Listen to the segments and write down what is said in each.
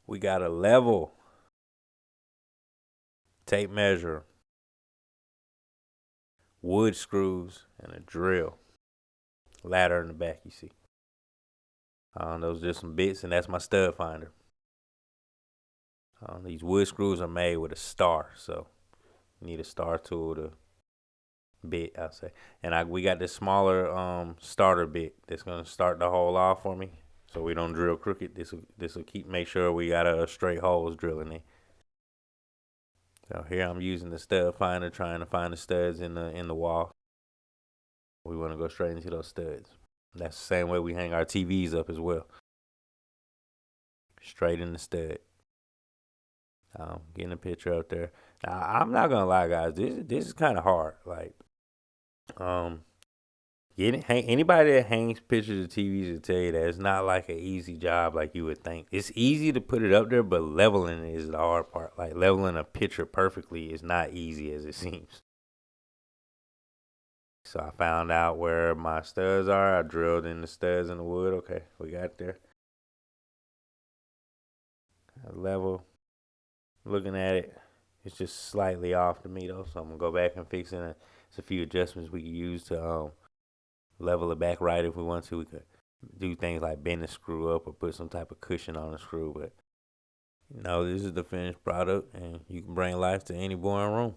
We got a level, tape measure, wood screws, and a drill. Ladder in the back, you see. Those are just some bits, and that's my stud finder. These wood screws are made with a star, so you need a star tool to bit, I'll say. And we got this smaller starter bit that's gonna start the hole off for me, so we don't drill crooked. This will make sure we got a straight holes drilling in. So here I'm using the stud finder, trying to find the studs in the wall. We want to go straight into those studs. That's the same way we hang our TVs up as well. Straight in the stud. Getting a picture up there. Now, I'm not gonna lie, guys. This is kind of hard. Like, anybody that hangs pictures of TVs will tell you that it's not like an easy job like you would think. It's easy to put it up there, but leveling it is the hard part. Like leveling a picture perfectly is not easy as it seems. So I found out where my studs are. I drilled in the studs in the wood. Okay, we got there. Level. Looking at it, it's just slightly off to me though. So I'm gonna go back and fix it. There's a few adjustments we can use to level it back right if we want to. We could do things like bend the screw up or put some type of cushion on the screw. But this is the finished product, and you can bring life to any boring room.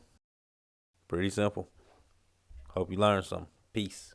Pretty simple. Hope you learned something. Peace.